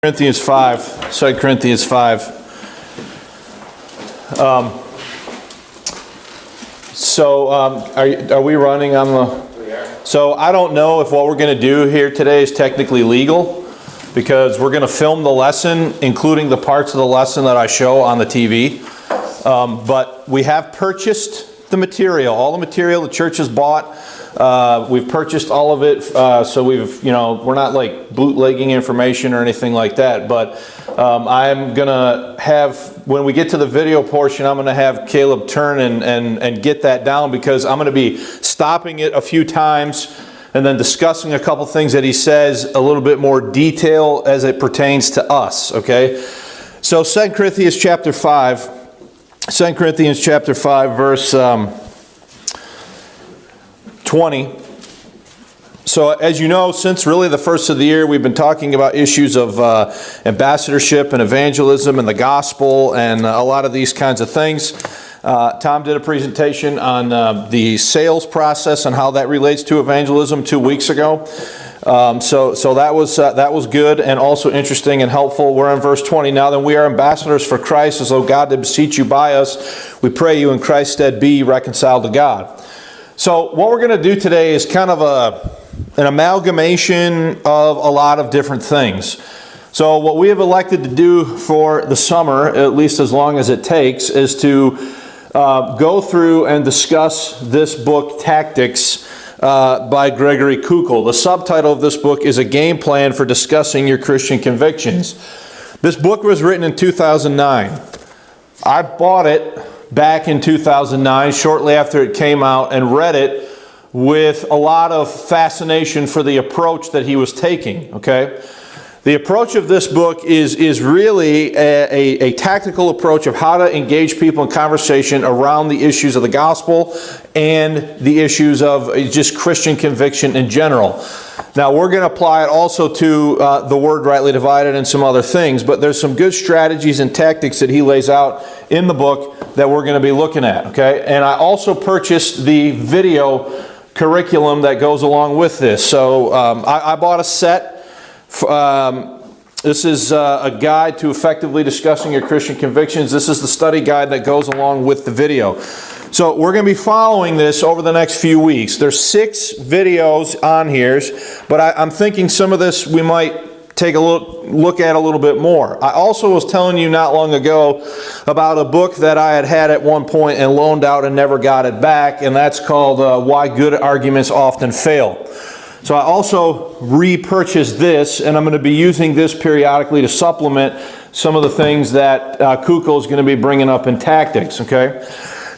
Corinthians 5, 2 Corinthians 5. Are we running on the... We are. So I don't know if what we're going to do here today is technically legal, because we're going to film the lesson, including the parts of the lesson that I show on the TV. But we have purchased the material, all the material the church has bought. We've purchased all of it, so we're not like bootlegging information or anything like that. But I'm gonna have, when we get to the video portion, I'm gonna have Caleb turn and get that down, because I'm gonna be stopping it a few times and then discussing a couple things that he says a little bit more detail as it pertains to us. Okay, so 2 Corinthians chapter 5, 2 Corinthians chapter 5, verse 20. So as you know, since really the first of the year, we've been talking about issues of ambassadorship and evangelism and the gospel and a lot of these kinds of things. Tom did a presentation on the sales process and how that relates to evangelism 2 weeks ago. So that was good and also interesting and helpful. We're in verse 20 now. Then we are ambassadors for Christ, as though God did beseech you by us. We pray you in Christ's stead be reconciled to God. So what we're going to do today is kind of an amalgamation of a lot of different things. So what we have elected to do for the summer, at least as long as it takes, is to go through and discuss this book, Tactics, by Gregory Kukul. The subtitle of this book is A Game Plan for Discussing Your Christian Convictions. This book was written in 2009. I bought it back in 2009, shortly after it came out, and read it with a lot of fascination for the approach that he was taking. Okay, the approach of this book is really a tactical approach of how to engage people in conversation around the issues of the gospel and the issues of just Christian conviction in general. Now, we're going to apply it also to the word rightly divided and some other things, but there's some good strategies and tactics that he lays out in the book that we're going to be looking at. Okay, and I also purchased the video curriculum that goes along with this. So I bought a set. This is a guide to effectively discussing your Christian convictions. This is the study guide that goes along with the video. So we're going to be following this over the next few weeks. There's 6 videos on here, but I'm thinking some of this we might take a look at a little bit more. I also was telling you not long ago about a book that I had at one point and loaned out and never got it back, and that's called Why Good Arguments Often Fail. So I also repurchased this, and I'm going to be using this periodically to supplement some of the things that Kukul is going to be bringing up in Tactics. Okay,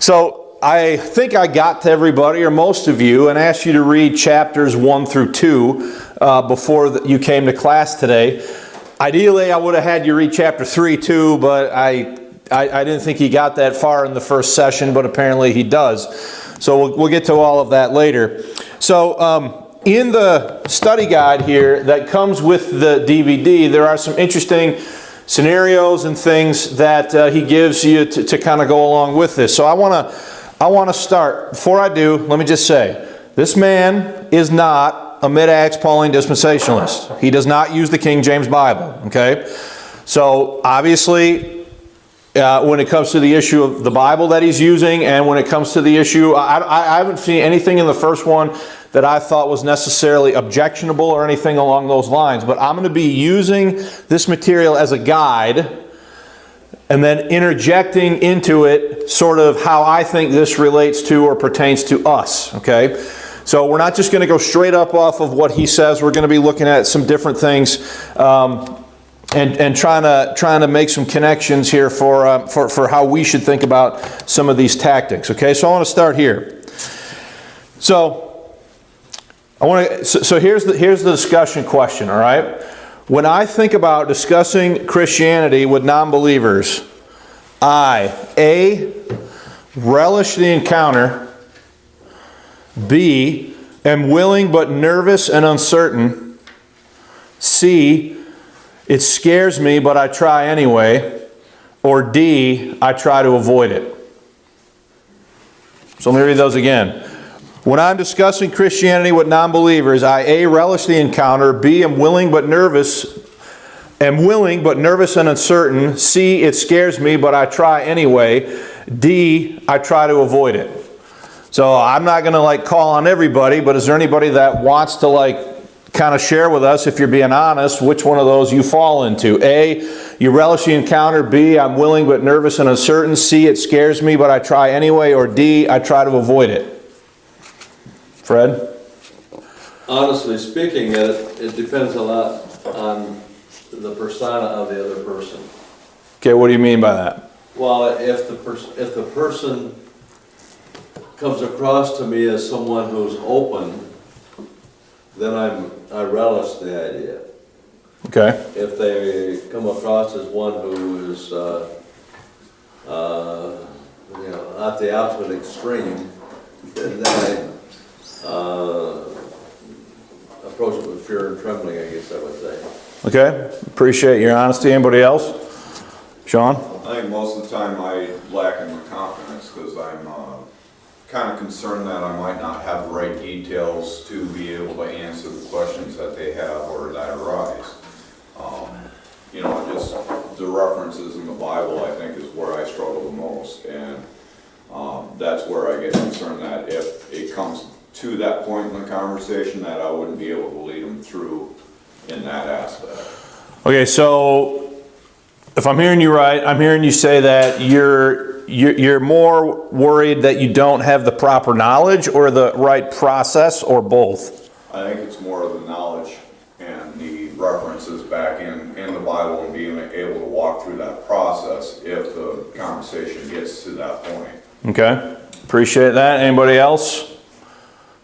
so I think I got to everybody, or most of you, and asked you to read chapters 1 through 2 before you came to class today. Ideally, I would have had you read chapter 3 too, but I didn't think he got that far in the first session, but apparently he does. So we'll get to all of that later. So in the study guide here that comes with the DVD, there are some interesting scenarios and things that he gives you to kind of go along with this. So I want to start. Before I do, let me just say, this man is not a mid-Acts Pauline dispensationalist. He does not use the King James Bible. Okay, so obviously, when it comes to the issue of the Bible that he's using, and when it comes to the issue, I haven't seen anything in the first one that I thought was necessarily objectionable or anything along those lines. But I'm going to be using this material as a guide and then interjecting into it sort of how I think this relates to or pertains to us. Okay, so we're not just going to go straight up off of what he says. We're going to be looking at some different things and trying to make some connections here for how we should think about some of these tactics. Okay, so I want to start here. So here's the discussion question. All right, when I think about discussing Christianity with non-believers, I A, relish the encounter. B, am willing but nervous and uncertain. C, it scares me but I try anyway. Or D, I try to avoid it. So let me read those again. When I'm discussing Christianity with non-believers, I A, relish the encounter. B, am willing but nervous am willing but nervous and uncertain. C, it scares me but I try anyway. D, I try to avoid it. So I'm not going to like call on everybody, but is there anybody that wants to like kind of share with us, if you're being honest, which one of those you fall into? A, you relish the encounter. B, I'm willing but nervous and uncertain. C, it scares me but I try anyway. Or D, I try to avoid it. Fred? Honestly speaking, it depends a lot on the persona of the other person. Okay, what do you mean by that? Well, if the person comes across to me as someone who's open, then I relish the idea. Okay. If they come across as one who is, at the opposite extreme, then I approach it with fear and trembling, I guess I would say. Okay. Appreciate your honesty. Anybody else? Sean? I think most of the time I lack in the confidence because I'm kind of concerned that I might not have the right details to be able to answer the questions that they have or that arise. Just the references in the Bible, I think, is where I struggle the most, and that's where I get concerned that if it comes to that point in the conversation, that I wouldn't be able to lead them through in that aspect. Okay, so if I'm hearing you right, I'm hearing you say that you're more worried that you don't have the proper knowledge or the right process, or both? I think it's more of the knowledge and the references back in the Bible and being able to walk through that process if the conversation gets to that point. Okay, appreciate that. Anybody else?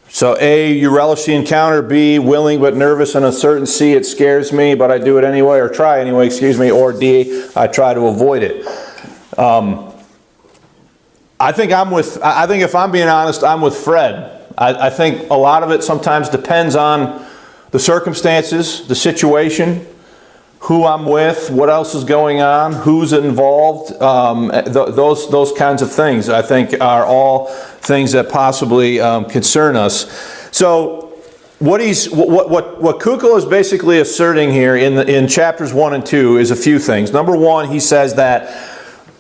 So A, you relish the encounter. B, willing but nervous and uncertain. C, it scares me but I do it anyway, or try anyway, excuse me. Or D, I try to avoid it. I think if I'm being honest, I'm with Fred. I think a lot of it sometimes depends on the circumstances, the situation, who I'm with, what else is going on, who's involved. Those kinds of things, I think, are all things that possibly concern us. So what Kukul is basically asserting here in chapters 1 and 2 is a few things. Number one, he says that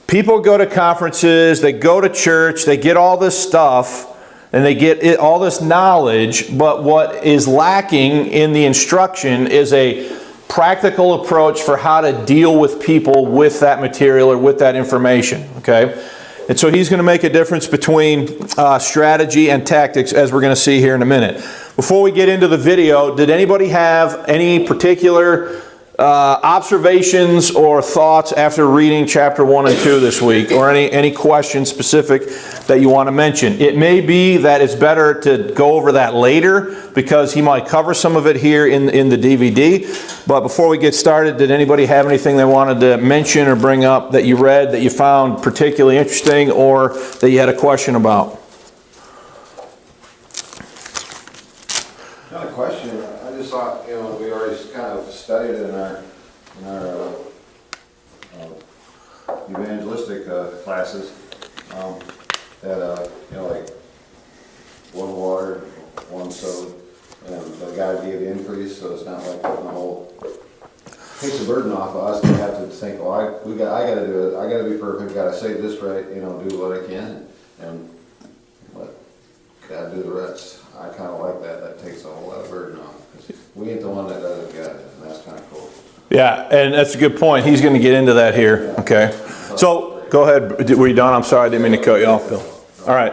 people go to conferences, they go to church, they get all this stuff, and they get all this knowledge, but what is lacking in the instruction is a practical approach for how to deal with people with that material or with that information, okay? And so he's going to make a difference between strategy and tactics, as we're going to see here in a minute. Before we get into the video, did anybody have any particular observations or thoughts after reading chapter 1 and 2 this week, or any questions specific that you want to mention? It may be that it's better to go over that later because he might cover some of it here in the DVD. But before we get started, did anybody have anything they wanted to mention or bring up that you read that you found particularly interesting or that you had a question about? Not a question. I just thought, we already kind of studied it in our evangelistic classes that like one water, one sowed, and the God gave the increase, so it's not like putting the whole, takes the burden off of us to have to think, oh, I gotta do it, I gotta be perfect, gotta say this right, do what I can, and let God do the rest. I kind of like that. That takes a whole lot of burden off. We ain't the one that does it, God, and that's kind of cool. Yeah, and that's a good point. He's going to get into that here. Okay. So go ahead. Were you done? I'm sorry, I didn't mean to cut you off, Bill. All right.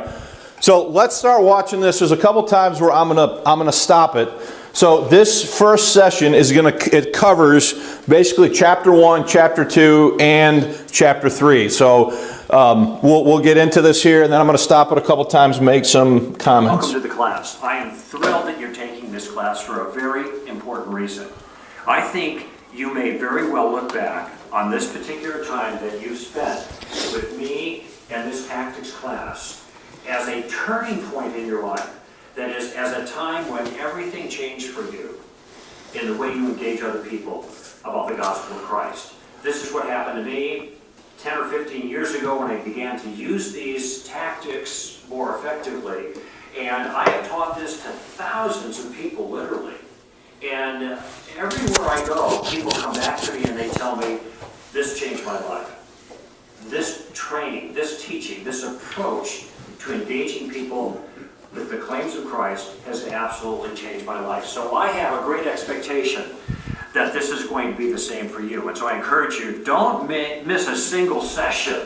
So let's start watching this. There's a couple times where I'm gonna stop it. So this first session it covers basically chapter 1, chapter 2, and chapter 3. So we'll get into this here, and then I'm going to stop it a couple times and make some comments. Welcome to the class. I am thrilled that you're taking this class for a very important reason. I think you may very well look back on this particular time that you spent with me and this tactics class as a turning point in your life. That is, as a time when everything changed for you in the way you engage other people about the gospel of Christ. This is what happened to me 10 or 15 years ago when I began to use these tactics more effectively. And I have taught this to thousands of people, literally. And everywhere I go, people come back to me and they tell me, this changed my life. This training, this teaching, this approach to engaging people with the claims of Christ has absolutely changed my life. So I have a great expectation that this is going to be the same for you. And so I encourage you, don't miss a single session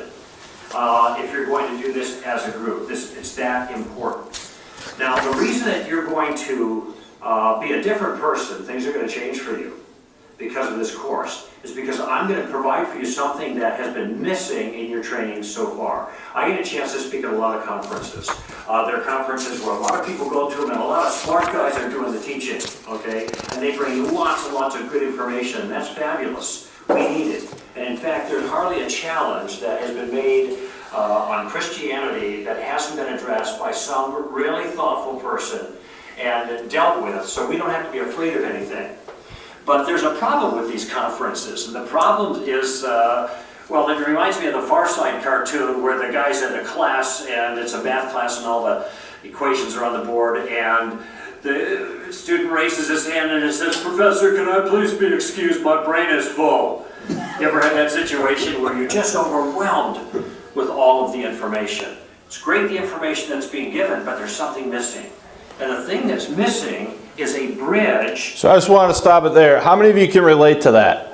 if you're going to do this as a group. It's that important. Now, the reason that you're going to be a different person, things are going to change for you because of this course, is because I'm going to provide for you something that has been missing in your training so far. I get a chance to speak at a lot of conferences. There are conferences where a lot of people go to them and a lot of smart guys are doing the teaching, okay? And they bring you lots and lots of good information, and that's fabulous. We need it. And in fact, there's hardly a challenge that has been made on Christianity that hasn't been addressed by some really thoughtful person and dealt with, so we don't have to be afraid of anything. But there's a problem with these conferences, and the problem is, well, it reminds me of the Far Side cartoon where the guy's in a class, and it's a math class, and all the equations are on the board, and the student raises his hand and it says, "Professor, can I please be excused? My brain is full." You ever had that situation where you're just overwhelmed with all of the information? It's great, the information that's being given, but there's something missing. And the thing that's missing is a bridge. So I just want to stop it there. How many of you can relate to that?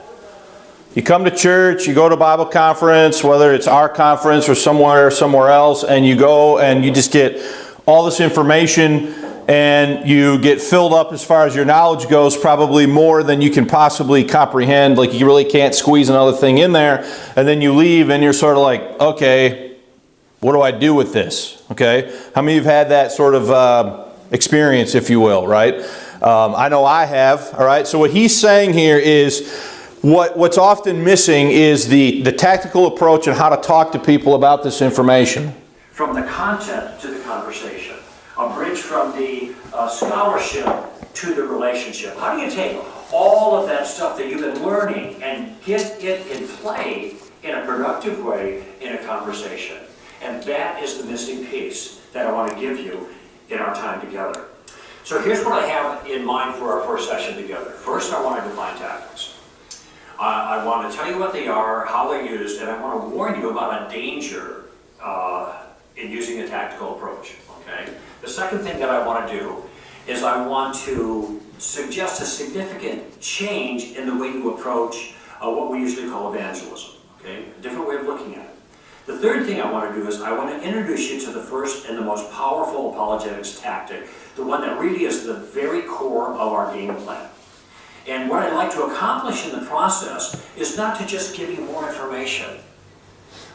You come to church, you go to Bible conference, whether it's our conference or somewhere else, and you go and you just get all this information and you get filled up as far as your knowledge goes, probably more than you can possibly comprehend. Like you really can't squeeze another thing in there. And then you leave and you're sort of like, okay, what do I do with this? Okay. How many of you have had that sort of experience, if you will, right? I know I have, all right? So what he's saying here is what's often missing is the tactical approach and how to talk to people about this information. From the content to the conversation, a bridge from the scholarship to the relationship. How do you take all of that stuff that you've been learning and get it in play in a productive way in a conversation? And that is the missing piece that I want to give you in our time together. So here's what I have in mind for our first session together. First, I want to define tactics. I want to tell you what they are, how they're used, and I want to warn you about a danger in using a tactical approach. Okay. The second thing that I want to do is I want to suggest a significant change in the way you approach what we usually call evangelism. Okay, a different way of looking at it. The third thing I want to do is I want to introduce you to the first and the most powerful apologetics tactic, the one that really is the very core of our game plan. And what I'd like to accomplish in the process is not to just give you more information.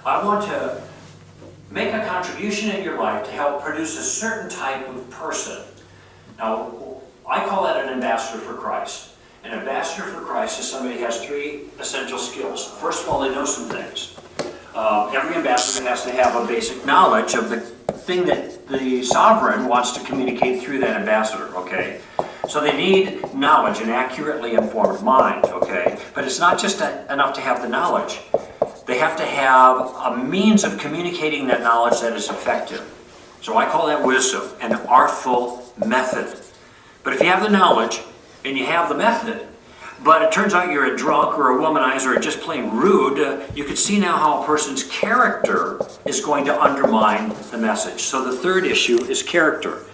I want to make a contribution in your life to help produce a certain type of person. Now, I call that an ambassador for Christ. An ambassador for Christ is somebody who has three essential skills. First of all, they know some things. Every ambassador has to have a basic knowledge of the thing that the sovereign wants to communicate through that ambassador, okay? So they need knowledge, an accurately informed mind, okay? But it's not just enough to have the knowledge. They have to have a means of communicating that knowledge that is effective. So I call that wisdom, an artful method. But if you have the knowledge and you have the method, but it turns out you're a drunk or a womanizer or just plain rude, you can see now how a person's character is going to undermine the message. So the third issue is character.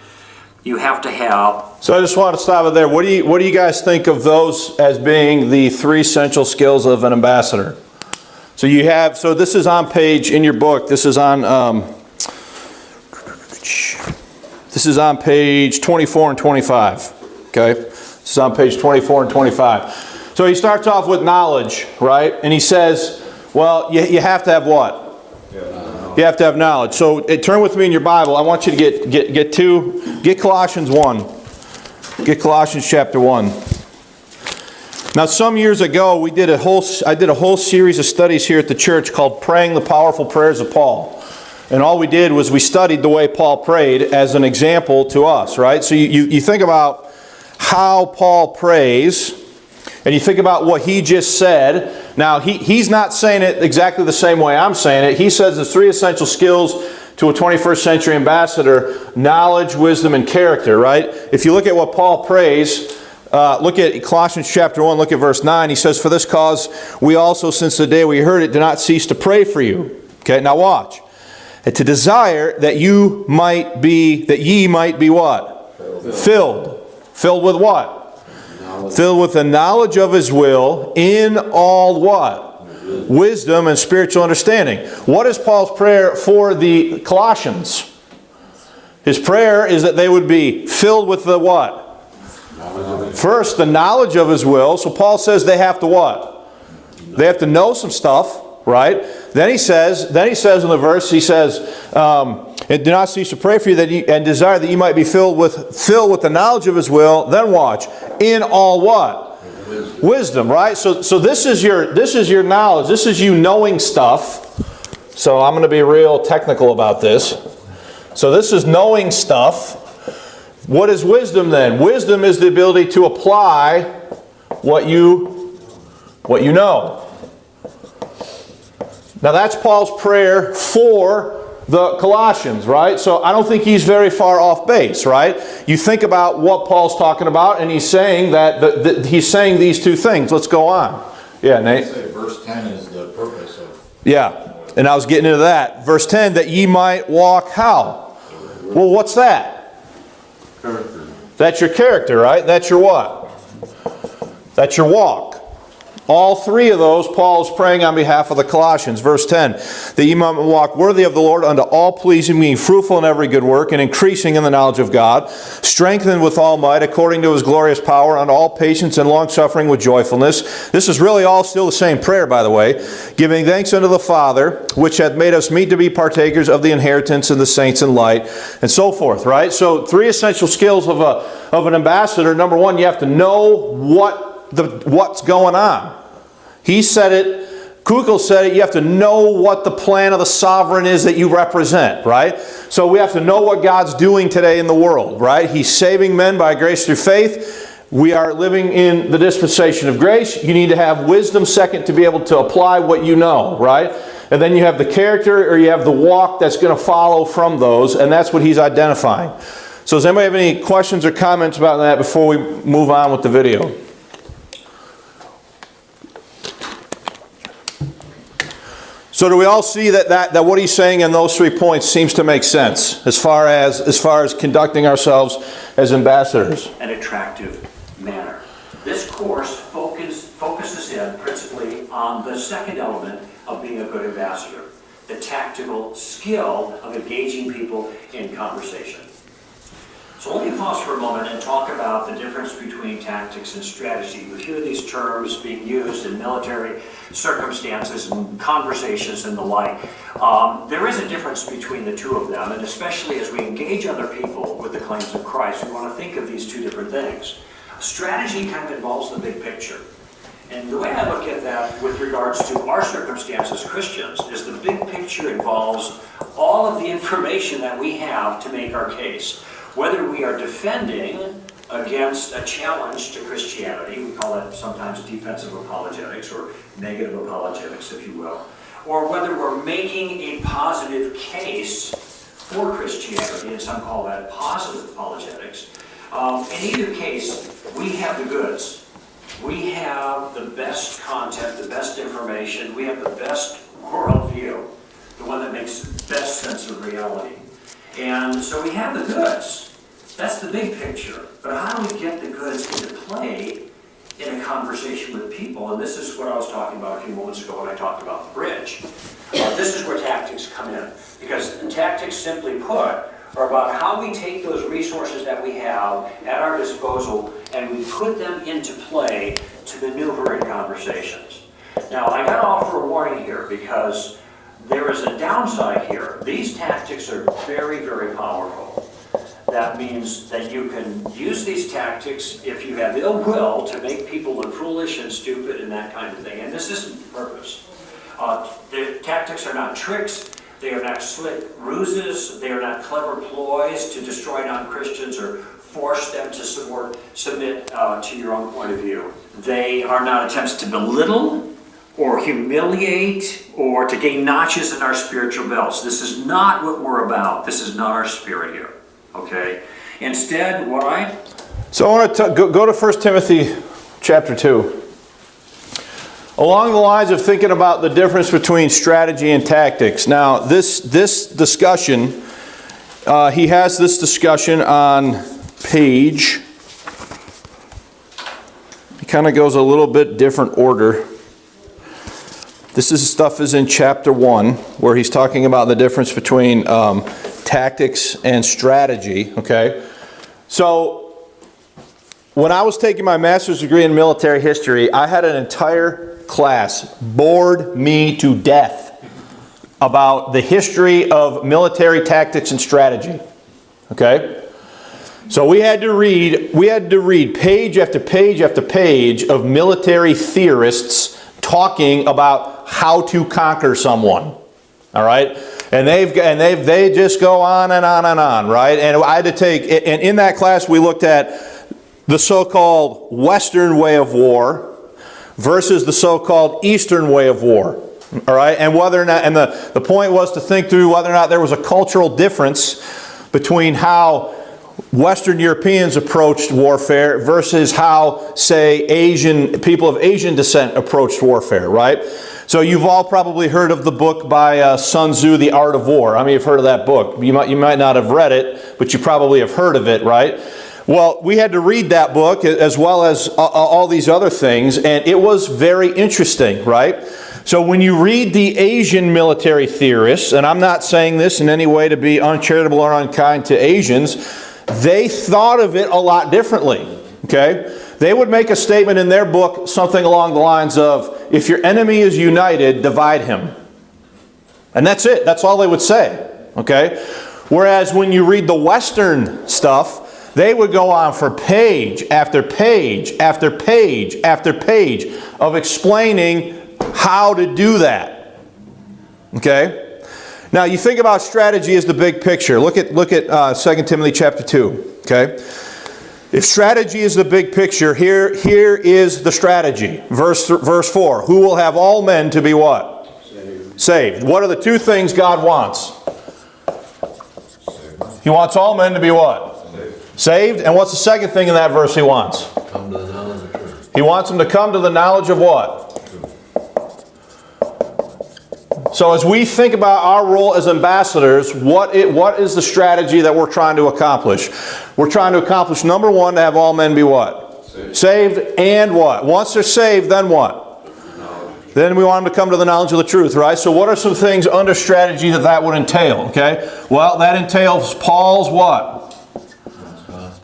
You have to have... So I just want to stop it there. What do you guys think of those as being the three essential skills of an ambassador? So you have, so this is on page, in your book, this is on page 24 and 25, okay? This is on page 24 and 25. So he starts off with knowledge, right? And he says, well, you have to have what? You have to have knowledge. So turn with me in your Bible. I want you to get Colossians 1. Get Colossians chapter 1. Now, some years ago, I did a whole series of studies here at the church called Praying the Powerful Prayers of Paul. And all we did was we studied the way Paul prayed as an example to us, right? So you think about how Paul prays, and you think about what he just said. Now, he's not saying it exactly the same way I'm saying it. He says there's three essential skills to a 21st century ambassador: knowledge, wisdom, and character, right? If you look at what Paul prays, Look at Colossians chapter 1, look at verse 9. He says, "For this cause we also, since the day we heard it, do not cease to pray for you." Okay, now watch. "And to desire that ye might be what? Filled. Filled with what? Filled with the knowledge of His will in all what? Wisdom and spiritual understanding." What is Paul's prayer for the Colossians? His prayer is that they would be filled with the what? First, the knowledge of His will. So Paul says they have to what? They have to know some stuff, right? Then he says in the verse, he says, "And do not cease to pray for you, and desire that you might be filled with the knowledge of His will." Then watch, in all what? Wisdom, right? So this is your knowledge. This is you knowing stuff. So I'm going to be real technical about this. So this is knowing stuff. What is wisdom then? Wisdom is the ability to apply what you know. Now that's Paul's prayer for the Colossians, right? So I don't think he's very far off base, right? You think about what Paul's talking about, and he's saying that he's saying these two things. Let's go on. Yeah, Nate. Say verse 10 is the purpose of. Yeah, and I was getting into that. Verse 10, that ye might walk how? Well, what's that? Character. That's your character, right? That's your what? That's your walk. All three of those, Paul is praying on behalf of the Colossians. Verse 10, that ye might walk worthy of the Lord unto all pleasing, being fruitful in every good work, and increasing in the knowledge of God, strengthened with all might, according to His glorious power, unto all patience and longsuffering with joyfulness. This is really all still the same prayer, by the way. Giving thanks unto the Father, which hath made us meet to be partakers of the inheritance of the saints in light, and so forth, right? So three essential skills of an ambassador. Number one, you have to know what's going on. He said it, Kukul said it, you have to know what the plan of the sovereign is that you represent, right? So we have to know what God's doing today in the world, right? He's saving men by grace through faith. We are living in the dispensation of grace. You need to have wisdom, second, to be able to apply what you know, right? And then you have the character, or you have the walk that's going to follow from those, and that's what he's identifying. So does anybody have any questions or comments about that before we move on with the video? So do we all see that what he's saying in those 3 points seems to make sense as far as conducting ourselves as ambassadors? An attractive manner. This course focuses in principally on the second element of being a good ambassador, the tactical skill of engaging people in conversation. So let me pause for a moment and talk about the difference between tactics and strategy. You hear these terms being used in military circumstances and conversations and the like. There is a difference between the two of them, and especially as we engage other people with the claims of Christ, we want to think of these two different things. Strategy kind of involves the big picture. And the way I look at that with regards to our circumstance as Christians is the big picture involves all of the information that we have to make our case. Whether we are defending against a challenge to Christianity, we call that sometimes defensive apologetics or negative apologetics, if you will, or whether we're making a positive case for Christianity, and some call that positive apologetics. In either case, we have the goods. We have the best content, the best information, we have the best worldview, the one that makes the best sense of reality. And so we have the goods. That's the big picture. But how do we get the goods into play in a conversation with people? And this is what I was talking about a few moments ago when I talked about the bridge. This is where tactics come in. Because tactics, simply put, are about how we take those resources that we have at our disposal and we put them into play to maneuver in conversations. Now, I got to offer a warning here because there is a downside here. These tactics are very, very powerful. That means that you can use these tactics if you have ill will to make people look foolish and stupid and that kind of thing. And this isn't the purpose. The tactics are not tricks. They are not slick ruses. They are not clever ploys to destroy non-Christians or force them to submit to your own point of view. They are not attempts to belittle or humiliate or to gain notches in our spiritual belts. This is not what we're about. This is not our spirit here. Okay? Instead, what I So I want to go to 1 Timothy chapter 2. Along the lines of thinking about the difference between strategy and tactics. Now, this discussion, he has this discussion on page. It kind of goes a little bit different order. Stuff is in chapter 1, where he's talking about the difference between tactics and strategy. Okay, so when I was taking my master's degree in military history, I had an entire class bored me to death about the history of military tactics and strategy. Okay? So we had to read page after page after page of military theorists talking about how to conquer someone. All right? And they just go on and on and on, right? And I had to take, and in that class we looked at the so-called Western way of war versus the so-called Eastern way of war. All right? And whether or not, and the point was to think through whether or not there was a cultural difference between how Western Europeans approached warfare versus how, say, people of Asian descent approached warfare, right? So you've all probably heard of the book by Sun Tzu, The Art of War. I mean, you've heard of that book. You might not have read it, but you probably have heard of it, right? Well, we had to read that book as well as all these other things, and it was very interesting, right? So when you read the Asian military theorists, and I'm not saying this in any way to be uncharitable or unkind to Asians, they thought of it a lot differently, okay? They would make a statement in their book, something along the lines of, if your enemy is united, divide him. And that's it. That's all they would say, okay? Whereas when you read the Western stuff, they would go on for page after page after page after page of explaining how to do that. Okay? Now you think about strategy as the big picture. Look at 2 Timothy chapter 2. Okay? If strategy is the big picture, here is the strategy. Verse 4. Who will have all men to be what? Saved. What are the two things God wants? He wants all men to be what? Saved. And what's the second thing in that verse he wants? Come to the knowledge of truth. He wants them to come to the knowledge of what? So as we think about our role as ambassadors, what is the strategy that we're trying to accomplish? We're trying to accomplish, number one, to have all men be what? Saved. And what? Once they're saved, then what? Then we want them to come to the knowledge of the truth, right? So what are some things under strategy that would entail? Okay? Well, that entails Paul's what?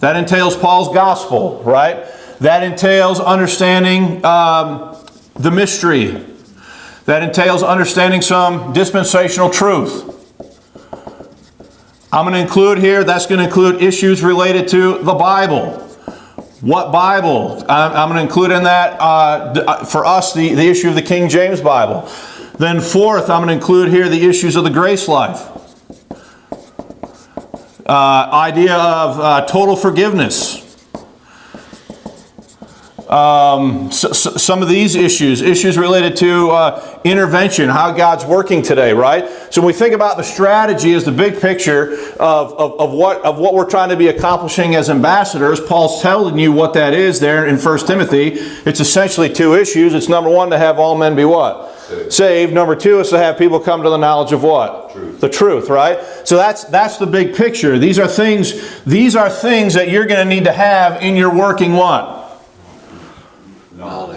That entails Paul's gospel, right? That entails understanding the mystery. That entails understanding some dispensational truth. I'm going to include here, that's going to include issues related to the Bible. What Bible? I'm going to include in that, for us, the issue of the King James Bible. Then fourth, I'm going to include here the issues of the grace life. Idea of total forgiveness. Some of these issues related to intervention, how God's working today, right? So when we think about the strategy as the big picture of what we're trying to be accomplishing as ambassadors, Paul's telling you what that is there in 1 Timothy. It's essentially two issues. It's number one, to have all men be what? Saved. Number two is to have people come to the knowledge of what? Truth. The truth, right? So that's the big picture. These are things that you're going to need to have in your working what?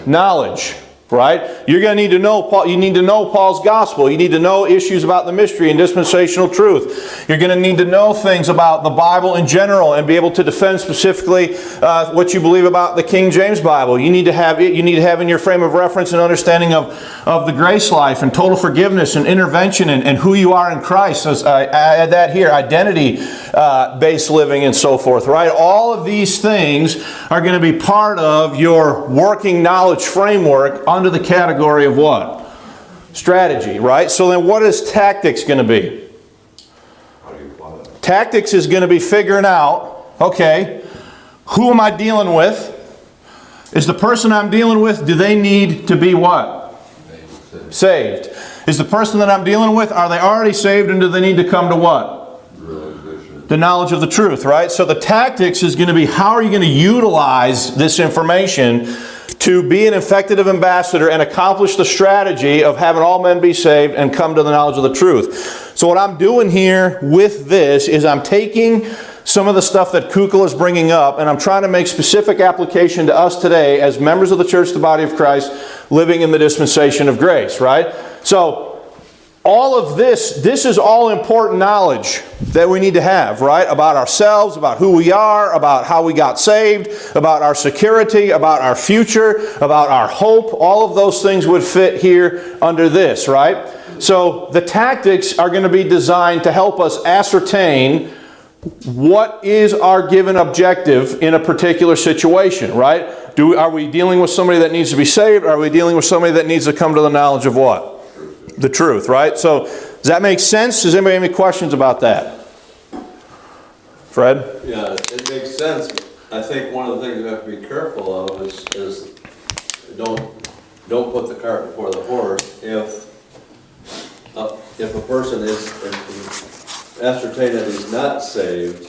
Knowledge, right? You're going to need to know Paul. You need to know Paul's gospel. You need to know issues about the mystery and dispensational truth. You're going to need to know things about the Bible in general and be able to defend specifically what you believe about the King James Bible. You need to have in your frame of reference an understanding of the grace life and total forgiveness and intervention and who you are in Christ. So I add that here, identity based living and so forth, right? All of these things are going to be part of your working knowledge framework under the category of what? Strategy, right? So then what is tactics going to be? Tactics is going to be figuring out, okay, who am I dealing with? Is the person I'm dealing with, do they need to be what? Saved. Is the person that I'm dealing with, are they already saved and do they need to come to what? The knowledge of the truth, right? So the tactics is going to be, how are you going to utilize this information to be an effective ambassador and accomplish the strategy of having all men be saved and come to the knowledge of the truth. So what I'm doing here with this is I'm taking some of the stuff that Kukla is bringing up, and I'm trying to make specific application to us today as members of the church, the body of Christ, living in the dispensation of grace, right? So all of this is all important knowledge that we need to have, right? About ourselves, about who we are, about how we got saved, about our security, about our future, about our hope. All of those things would fit here under this, right? So the tactics are going to be designed to help us ascertain what is our given objective in a particular situation, right? Are we dealing with somebody that needs to be saved? Or are we dealing with somebody that needs to come to the knowledge of what? The truth, right? So, does that make sense? Does anybody have any questions about that? Fred? Yeah, it makes sense. I think one of the things you have to be careful of is don't put the cart before the horse. If a person is ascertained that he's not saved,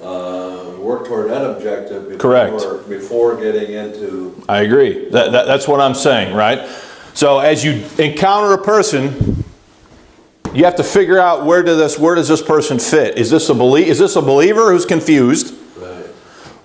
work toward that objective before getting into... I agree. That's what I'm saying, right? So as you encounter a person, you have to figure out where does this person fit? Is this a believer who's confused? Right.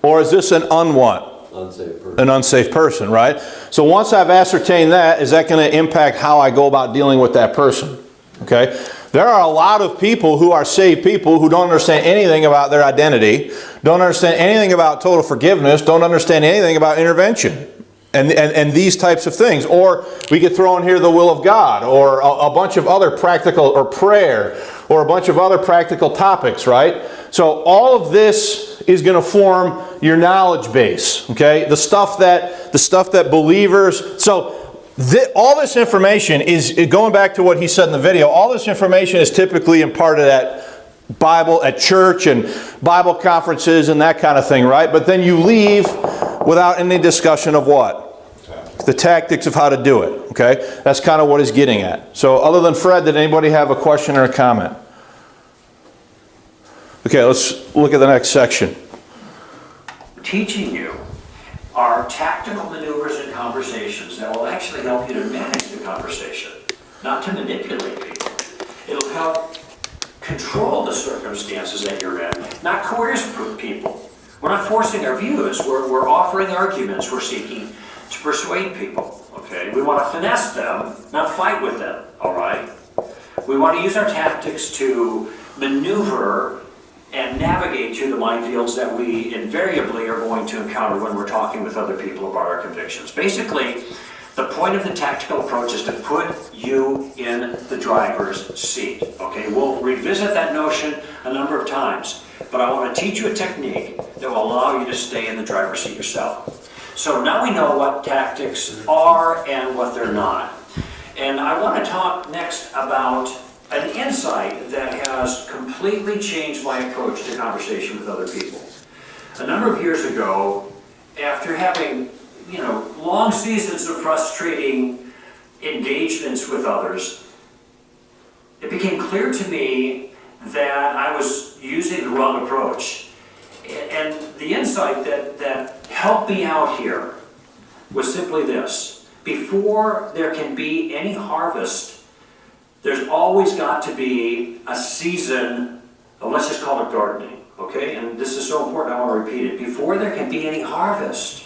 Or is this an Unsafe person. An unsafe person, right? So once I've ascertained that, is that going to impact how I go about dealing with that person? Okay? There are a lot of people who are saved people who don't understand anything about their identity, don't understand anything about total forgiveness, don't understand anything about intervention and these types of things. Or we could throw in here the will of God, or a bunch of other practical, or prayer, or a bunch of other practical topics, right? So all of this is going to form your knowledge base, okay? The stuff that believers... So all this information is, going back to what he said in the video, all this information is typically imparted at Bible, at church and Bible conferences and that kind of thing, right? But then you leave without any discussion of what? The tactics of how to do it, okay? That's kind of what he's getting at. So other than Fred, did anybody have a question or a comment? Okay, let's look at the next section. Teaching you are tactical maneuvers and conversations that will actually help you to manage the conversation, not to manipulate people. It'll help control the circumstances that you're in, not coerce people. We're not forcing our views. We're offering arguments. We're seeking to persuade people. Okay, we want to finesse them, not fight with them. All right. We want to use our tactics to maneuver and navigate through the minefields that we invariably are going to encounter when we're talking with other people about our convictions. Basically, the point of the tactical approach is to put you in the driver's seat. Okay, we'll revisit that notion a number of times, but I want to teach you a technique that will allow you to stay in the driver's seat yourself. So now we know what tactics are and what they're not. And I want to talk next about an insight that has completely changed my approach to conversation with other people. A number of years ago, after having, long seasons of frustrating engagements with others, it became clear to me that I was using the wrong approach. And the insight that helped me out here was simply this: before there can be any harvest, there's always got to be a season of, let's just call it gardening, okay? And this is so important, I want to repeat it. Before there can be any harvest,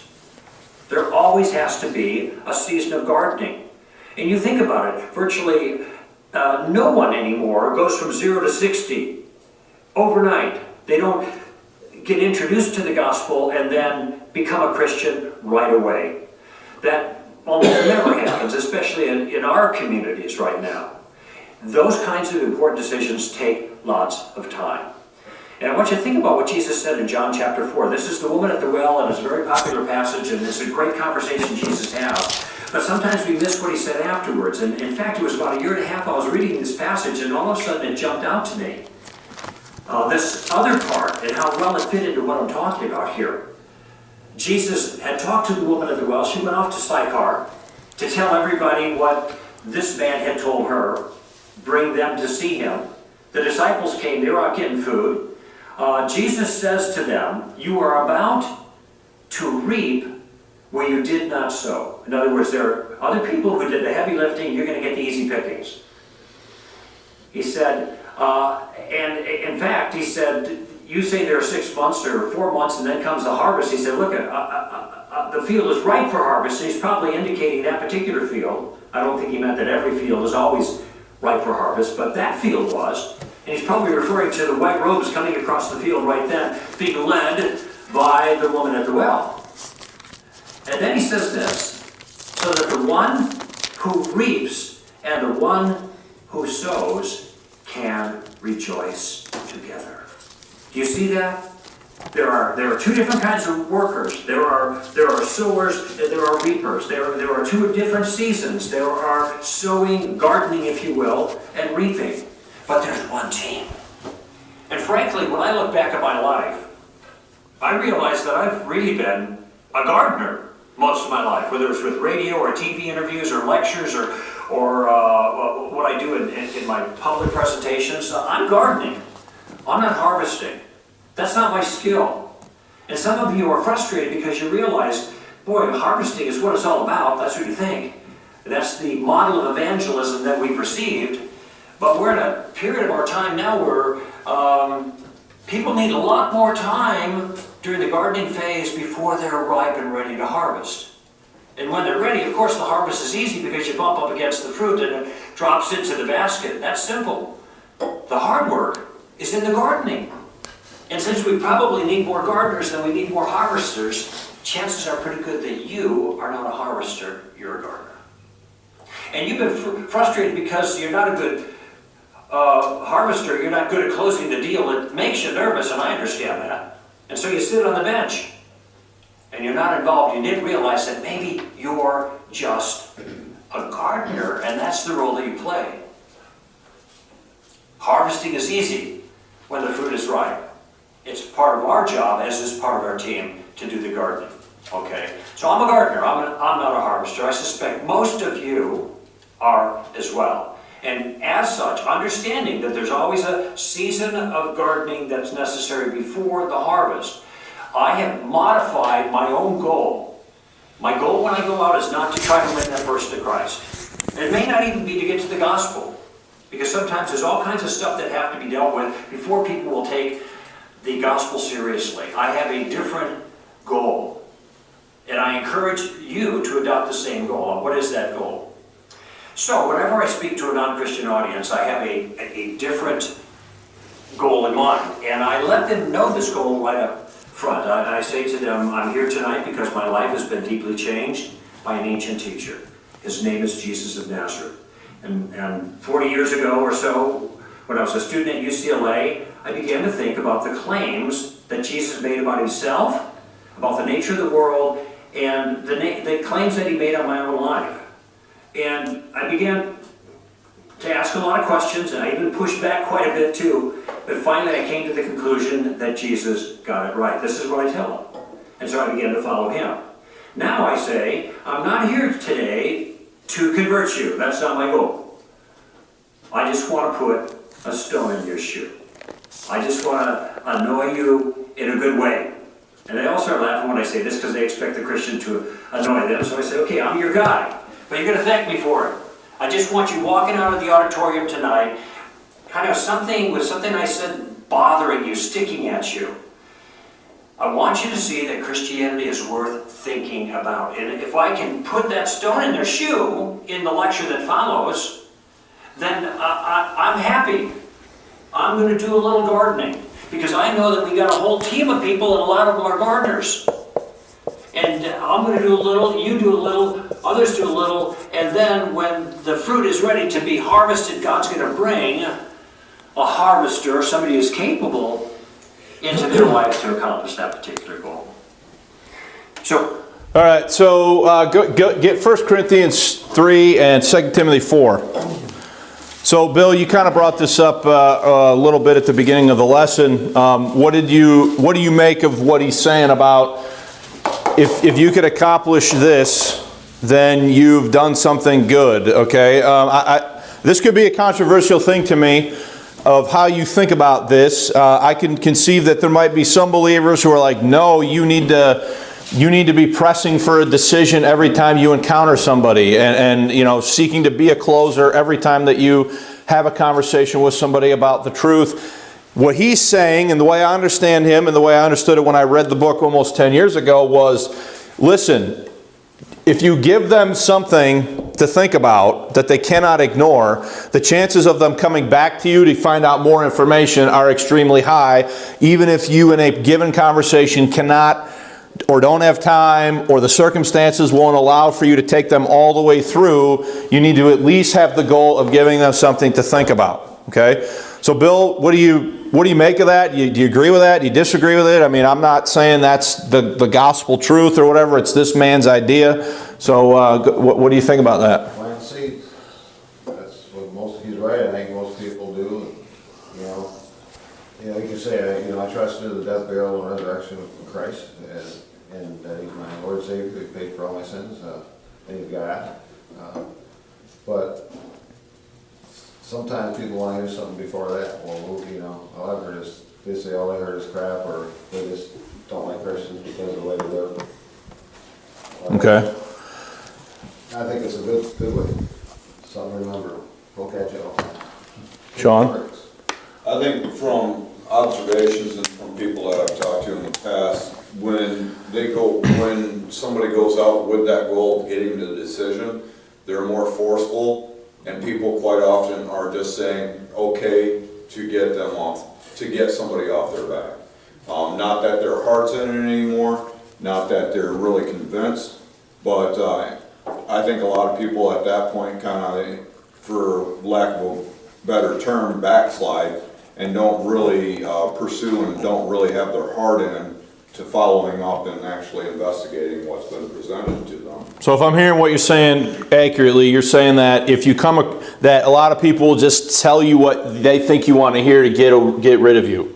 there always has to be a season of gardening. And you think about it, virtually no one anymore goes from 0 to 60 overnight. They don't get introduced to the gospel and then become a Christian right away. That almost never happens, especially in our communities right now. Those kinds of important decisions take lots of time. And I want you to think about what Jesus said in John chapter 4. This is the woman at the well, and it's a very popular passage, and it's a great conversation Jesus has. But sometimes we miss what he said afterwards. And in fact, it was about 1.5 years I was reading this passage, and all of a sudden it jumped out to me. This other part, and how well it fit into what I'm talking about here. Jesus had talked to the woman at the well. She went off to Sychar to tell everybody what this man had told her, bring them to see him. The disciples came, they were out getting food. Jesus says to them, you are about to reap where you did not sow. In other words, there are other people who did the heavy lifting, you're going to get the easy pickings. He said, and in fact, he said, you say there are 6 months or 4 months and then comes the harvest. He said, look, the field is ripe for harvest. He's probably indicating that particular field. I don't think he meant that every field is always ripe for harvest, but that field was. And he's probably referring to the white robes coming across the field right then, being led by the woman at the well. And then he says this, so that the one who reaps and the one who sows can rejoice together. Do you see that? There are two different kinds of workers. There are sowers and there are reapers. There are two different seasons. There are sowing, gardening, if you will, and reaping. But there's one team. And frankly, when I look back at my life, I realize that I've really been a gardener most of my life, whether it's with radio or TV interviews or lectures or what I do in my public presentations. I'm gardening. I'm not harvesting. That's not my skill. And some of you are frustrated because you realize, boy, harvesting is what it's all about. That's what you think. That's the model of evangelism that we've received. But we're in a period of our time now where people need a lot more time during the gardening phase before they're ripe and ready to harvest. And when they're ready, of course, the harvest is easy because you bump up against the fruit and it drops into the basket. That's simple. The hard work is in the gardening. And since we probably need more gardeners than we need more harvesters, chances are pretty good that you are not a harvester, you're a gardener. And you've been frustrated because you're not a good harvester, you're not good at closing the deal. It makes you nervous, and I understand that. And so you sit on the bench, and you're not involved. You didn't realize that maybe you're just a gardener, and that's the role that you play. Harvesting is easy when the fruit is ripe. It's part of our job, as is part of our team, to do the gardening. Okay? So I'm a gardener. I'm not a harvester. I suspect most of you are as well. And as such, understanding that there's always a season of gardening that's necessary before the harvest, I have modified my own goal. My goal when I go out is not to try to win that person to Christ. It may not even be to get to the gospel, because sometimes there's all kinds of stuff that have to be dealt with before people will take the gospel seriously. I have a different goal, and I encourage you to adopt the same goal. And what is that goal? So whenever I speak to a non-Christian audience, I have a different goal in mind, and I let them know this goal right up front. I say to them, I'm here tonight because my life has been deeply changed by an ancient teacher. His name is Jesus of Nazareth. And 40 years ago or so, when I was a student at UCLA, I began to think about the claims that Jesus made about himself, about the nature of the world, and the claims that he made on my own life. And I began to ask a lot of questions, and I even pushed back quite a bit too, but finally I came to the conclusion that Jesus got it right. This is what I tell him. And so I began to follow him. Now I say, I'm not here today to convert you. That's not my goal. I just want to put a stone in your shoe. I just want to annoy you in a good way. And they all start laughing when I say this because they expect the Christian to annoy them. So I say, okay, I'm your guy, but you're going to thank me for it. I just want you walking out of the auditorium tonight, kind of something I said bothering you, sticking at you. I want you to see that Christianity is worth thinking about. And if I can put that stone in their shoe in the lecture that follows, then I'm happy. I'm going to do a little gardening, because I know that we got a whole team of people and a lot of them are gardeners. And I'm going to do a little, you do a little, others do a little, and then when the fruit is ready to be harvested, God's going to bring a harvester, somebody who's capable, into their life to accomplish that particular goal. So, all right, so get 1 Corinthians 3 and 2 Timothy 4. So, Bill, you kind of brought this up a little bit at the beginning of the lesson. What do you make of what he's saying about if you could accomplish this, then you've done something good? Okay, this could be a controversial thing to me. of how you think about this. I can conceive that there might be some believers who are like, no, you need to be pressing for a decision every time you encounter somebody, and you know, seeking to be a closer every time that you have a conversation with somebody about the truth. What he's saying, and the way I understand him, and the way I understood it when I read the book almost 10 years ago, was, listen, if you give them something to think about that they cannot ignore, the chances of them coming back to you to find out more information are extremely high, even if you in a given conversation cannot or don't have time, or the circumstances won't allow for you to take them all the way through. You need to at least have the goal of giving them something to think about. Okay? So Bill, what do you make of that? Do you agree with that? Do you disagree with it? I mean, I'm not saying that's the gospel truth or whatever. It's this man's idea. So what do you think about that? Plant seeds. That's what he's right. I think most people do. You know, you can say, I trust in the death, burial, and resurrection of Christ, and he's my Lord and Savior. He paid for all my sins. And he's God. But sometimes people want to hear something before that. Well, all I've heard is, they say all they heard is crap, or they just don't like Christians because of the way they live. Okay. I think it's a good way. Something to remember. We'll catch it all. Sean? I think from observations and from people that I've talked to in the past, when somebody goes out with that goal of getting the decision, they're more forceful, and people quite often are just saying, okay, to get somebody off their back. Not that their heart's in it anymore, not that they're really convinced, but I think a lot of people at that point kind of, for lack of a better term, backslide and don't really pursue and don't really have their heart in to following up and actually investigating what's been presented to them. So if I'm hearing what you're saying accurately, you're saying that if you that a lot of people will just tell you what they think you want to hear to get rid of you.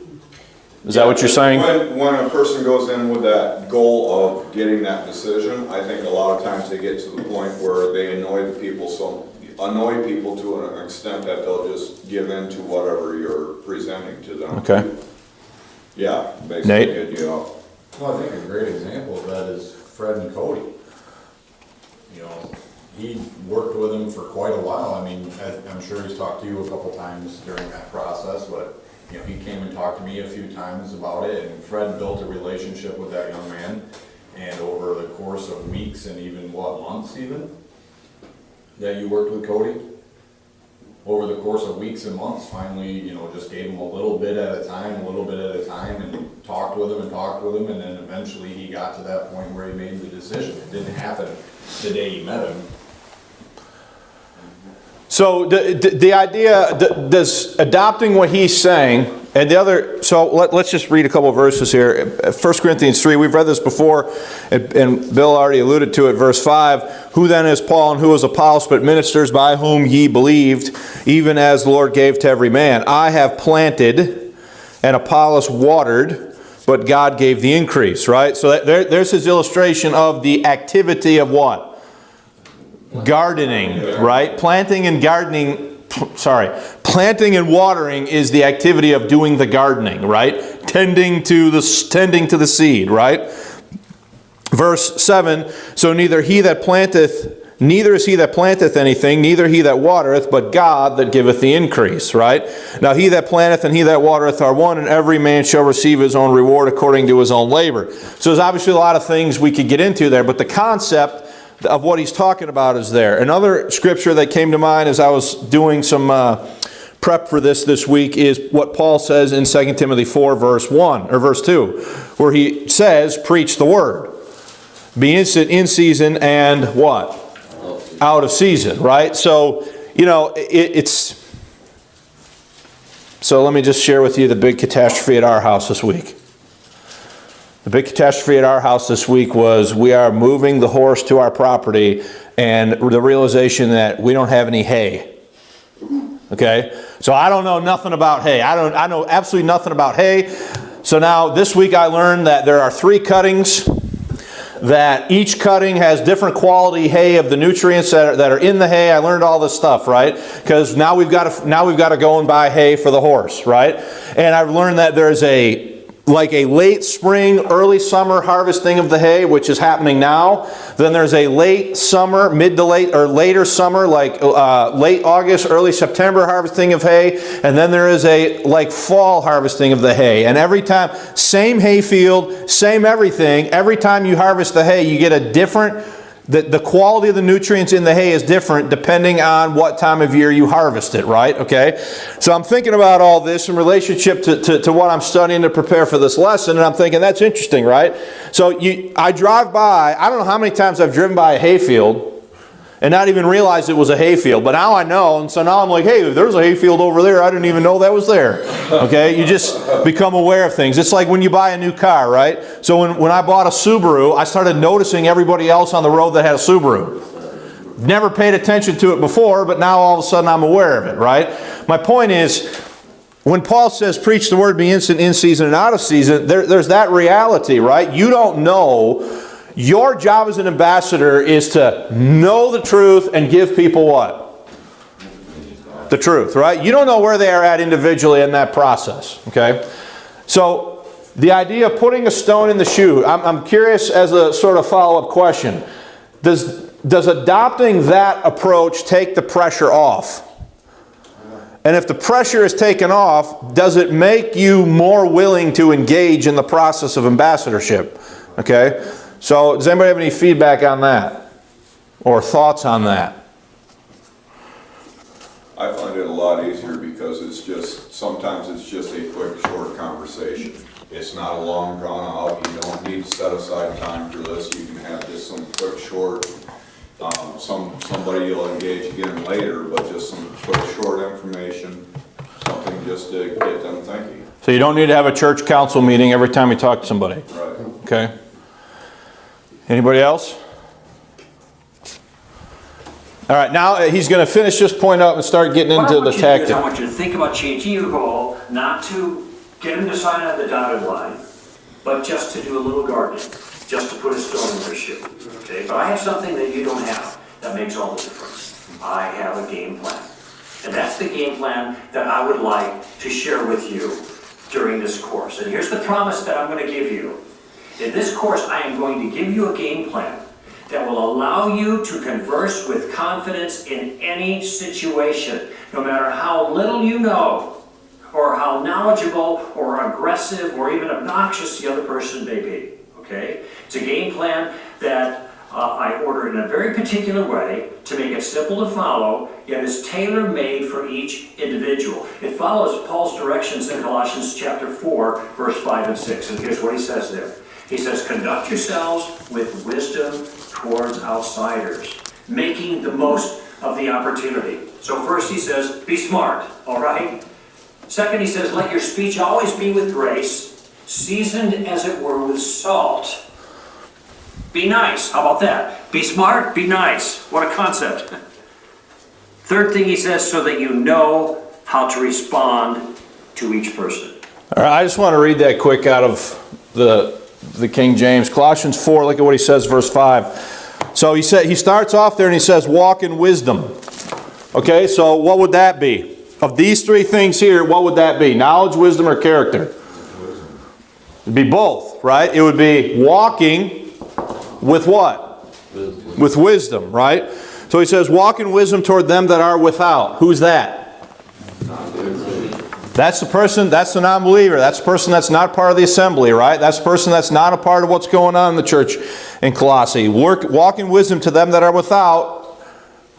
Is that what you're saying? When a person goes in with that goal of getting that decision, I think a lot of times they get to the point where they annoy people to an extent that they'll just give in to whatever you're presenting to them. Okay. Yeah, basically. Nate? Well, I think a great example of that is Fred and Cody. You know, he worked with them for quite a while. I mean, I'm sure he's talked to you a couple times during that process, but you know, he came and talked to me a few times about it, and Fred built a relationship with that young man, and over the course of weeks and even months even, that you worked with Cody, over the course of weeks and months, finally, just gave him a little bit at a time, and talked with him, and then eventually he got to that point where he made the decision. It didn't happen the day he met him. So the idea, does adopting what he's saying, and the other, so let's just read a couple of verses here. 1 Corinthians 3, we've read this before, and Bill already alluded to it, verse 5. Who then is Paul and who is Apollos, but ministers by whom ye believed, even as the Lord gave to every man? I have planted, and Apollos watered, but God gave the increase, right? So there's his illustration of the activity of what? Gardening, right? Planting and watering is the activity of doing the gardening, right? Tending to the seed, right? Verse 7, so neither is he that planteth anything, neither he that watereth, but God that giveth the increase, right? Now he that planteth and he that watereth are one, and every man shall receive his own reward according to his own labor. So there's obviously a lot of things we could get into there, but the concept of what he's talking about is there. Another scripture that came to mind as I was doing some prep for this week is what Paul says in 2 Timothy 4 verse 1 or verse 2, where he says, preach the word. Be instant in season and what? Out of season, right? So, so let me just share with you the big catastrophe at our house this week. The big catastrophe at our house this week was we are moving the horse to our property, and the realization that we don't have any hay. Okay? So I don't know nothing about hay. I know absolutely nothing about hay. So now this week I learned that there are 3 cuttings that each cutting has different quality hay of the nutrients that are in the hay. I learned all this stuff, right? Because now we've got to go and buy hay for the horse, right? And I've learned that there's a late spring, early summer harvesting of the hay, which is happening now. Then there's a late summer, mid to late, or later summer, like late August, early September harvesting of hay. And then there is a fall harvesting of the hay. And every time, same hay field, same everything. Every time you harvest the hay, you get a different, the quality of the nutrients in the hay is different depending on what time of year you harvest it, right? Okay? So I'm thinking about all this in relationship to what I'm studying to prepare for this lesson, and I'm thinking, that's interesting, right? So I drive by, I don't know how many times I've driven by a hay field and not even realized it was a hay field, but now I know, and so now I'm like, hey, there's a hay field over there, I didn't even know that was there. Okay? You just become aware of things. It's like when you buy a new car, right? So when I bought a Subaru, I started noticing everybody else on the road that had a Subaru. Never paid attention to it before, but now all of a sudden I'm aware of it, right? My point is, when Paul says, preach the word, be instant in season and out of season, there's that reality, right? You don't know. Your job as an ambassador is to know the truth and give people what? The truth, right? You don't know where they are at individually in that process, okay? So the idea of putting a stone in the shoe, I'm curious as a sort of follow-up question. Does adopting that approach take the pressure off? And if the pressure is taken off, does it make you more willing to engage in the process of ambassadorship? Okay? So, does anybody have any feedback on that? Or thoughts on that? I find it a lot easier because sometimes it's just a quick, short conversation. It's not a long drawn out, you don't need to set aside time for this, you can have just some quick, short, somebody you'll engage again later, but just some quick, short information, something just to get them thinking. So you don't need to have a church council meeting every time you talk to somebody? Right. Okay. Anybody else? All right, now he's going to finish this point up and start getting into the tactic. I want you to think about changing your goal, not to get them to sign on the dotted line, but just to do a little gardening, just to put a stone in their shoe. Okay, but I have something that you don't have that makes all the difference. I have a game plan. And that's the game plan that I would like to share with you during this course. And here's the promise that I'm going to give you. In this course, I am going to give you a game plan that will allow you to converse with confidence in any situation, no matter how little you know, or how knowledgeable, or aggressive, or even obnoxious the other person may be. Okay? It's a game plan that I ordered in a very particular way to make it simple to follow, yet is tailor-made for each individual. It follows Paul's directions in Colossians chapter 4, verse 5 and 6. And here's what he says there. He says, conduct yourselves with wisdom towards outsiders, making the most of the opportunity. So first he says, be smart, all right? Second he says, let your speech always be with grace, seasoned as it were with salt. Be nice. How about that? Be smart, be nice. What a concept. Third thing he says, so that you know how to respond to each person. All right, I just want to read that quick out of the King James. Colossians 4, look at what he says, verse 5. So he starts off there and he says, walk in wisdom. Okay, so what would that be? Of these three things here, what would that be? Knowledge, wisdom, or character? It'd be both, right? It would be walking with what? Wisdom. With wisdom, right? So he says, walk in wisdom toward them that are without. Who's that? That's the person, that's the non-believer. That's the person that's not part of the assembly, right? That's the person that's not a part of what's going on in the church in Colossae. Walk in wisdom to them that are without,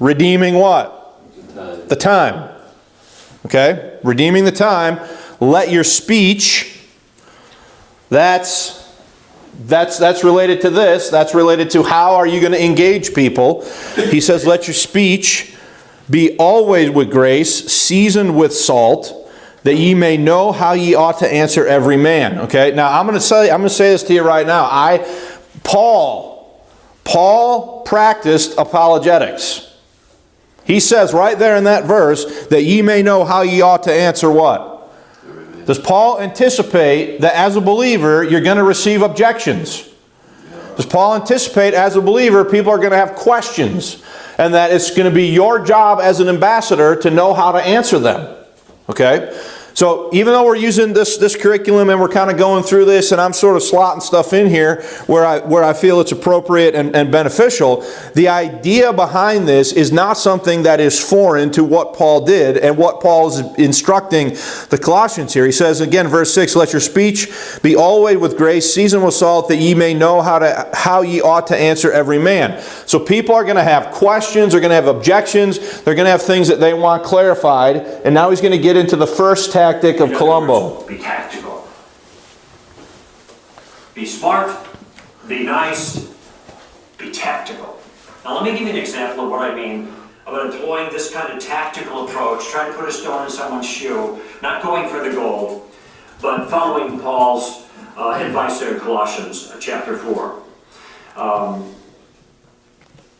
redeeming what? The time. Okay? Redeeming the time. Let your speech, that's related to this. That's related to how are you going to engage people. He says, let your speech be always with grace, seasoned with salt, that ye may know how ye ought to answer every man. Okay, now I'm going to say this to you right now. Paul practiced apologetics. He says right there in that verse that ye may know how ye ought to answer what? Does Paul anticipate that as a believer you're going to receive objections? Does Paul anticipate, as a believer, people are going to have questions, and that it's going to be your job as an ambassador to know how to answer them? Okay? So even though we're using this curriculum and we're kind of going through this, and I'm sort of slotting stuff in here where I feel it's appropriate and beneficial, the idea behind this is not something that is foreign to what Paul did and what Paul is instructing the Colossians here. He says again, verse 6, let your speech be always with grace, seasoned with salt, that ye may know how ye ought to answer every man. So people are going to have questions, they're going to have objections, they're going to have things that they want clarified, and now he's going to get into the first tactic of Columbo. Be tactical. Be smart. Be nice. Be tactical. Now let me give you an example of what I mean about employing this kind of tactical approach, trying to put a stone in someone's shoe, not going for the gold, but following Paul's advice there in Colossians chapter 4. A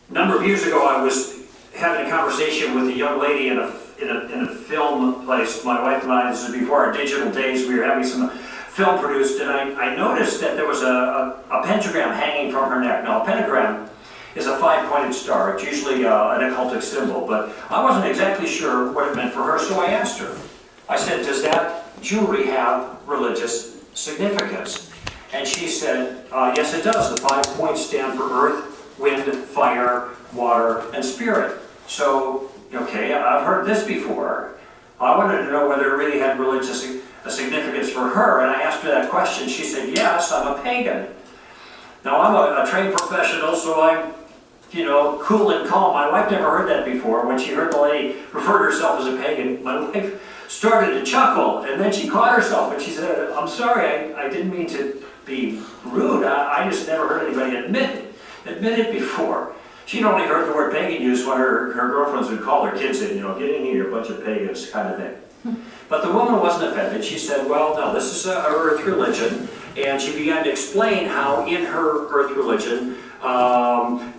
number of years ago, I was having a conversation with a young lady in a film place. My wife and I, this is before our digital days, we were having some film produced, and I noticed that there was a pentagram hanging from her neck. Now, a pentagram is a 5-pointed star. It's usually an occultic symbol, but I wasn't exactly sure what it meant for her, so I asked her. I said, does that jewelry have religious significance? And she said, yes, it does. The 5 points stand for earth, wind, fire, water, and spirit. So, okay, I've heard this before. I wanted to know whether it really had religious significance for her, and I asked her that question. She said, yes, I'm a pagan. Now, I'm a trained professional, so I'm, cool and calm. My wife never heard that before. When she heard the lady refer to herself as a pagan, my wife started to chuckle, and then she caught herself, and she said, I'm sorry, I didn't mean to be rude. I just never heard anybody admit it before. She'd only heard the word pagan used when her girlfriends would call their kids in, get in here, a bunch of pagans, kind of thing. But the woman wasn't offended. She said, well, no, this is a earth religion. And she began to explain how in her earth religion,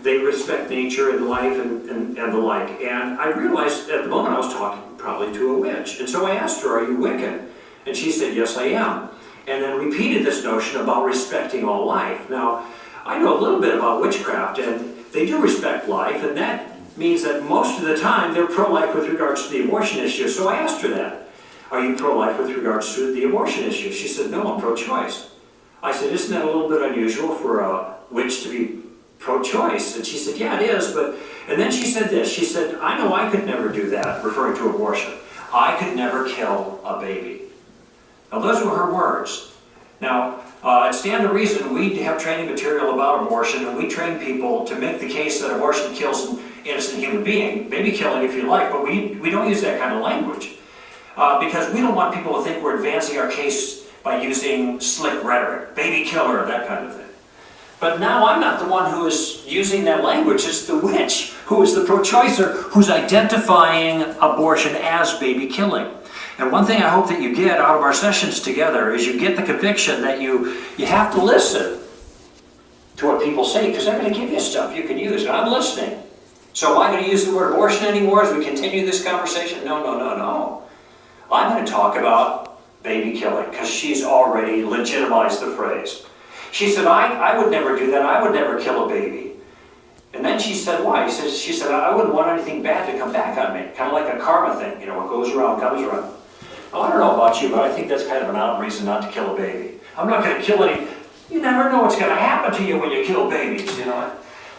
they respect nature and life and the like. And I realized at the moment I was talking probably to a witch. And so I asked her, are you Wiccan? And she said, yes, I am. And then repeated this notion about respecting all life. Now, I know a little bit about witchcraft, and they do respect life, and that means that most of the time they're pro-life with regards to the abortion issue. So I asked her that. Are you pro-life with regards to the abortion issue? She said, no, I'm pro-choice. I said, isn't that a little bit unusual for a witch to be pro-choice? And she said, yeah, it is, but... And then she said this. She said, I know I could never do that, referring to abortion. I could never kill a baby. Now, those were her words. Now, at Stand to Reason, we have training material about abortion, and we train people to make the case that abortion kills an innocent human being, maybe killing if you like, but we don't use that kind of language. Because we don't want people to think we're advancing our case by using slick rhetoric, baby killer, that kind of thing. But now I'm not the one who is using that language, it's the witch, who is the pro-choicer, who's identifying abortion as baby killing. And one thing I hope that you get out of our sessions together is you get the conviction that you have to listen to what people say, because they're going to give you stuff you can use, and I'm listening. So am I going to use the word abortion anymore as we continue this conversation? No. I'm going to talk about baby killing, because she's already legitimized the phrase. She said, I would never do that. I would never kill a baby. And then she said, why? She said, I wouldn't want anything bad to come back on me. Kind of like a karma thing. What goes around comes around. Oh, I don't know about you, but I think that's kind of an odd reason not to kill a baby. I'm not going to kill any... You never know what's going to happen to you when you kill babies,